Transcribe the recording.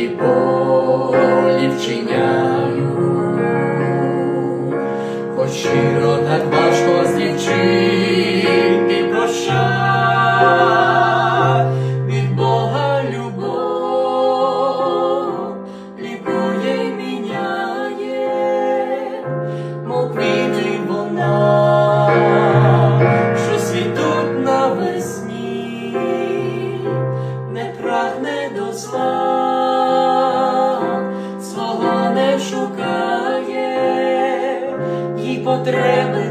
жовті полі вчиняю, хоч щиро так важко з дівчинки прощай, від Бога любов лікує й міняє, мов квіти вона, що цвітуть навесні, не прагне до зла, свого не шукає, їй потреби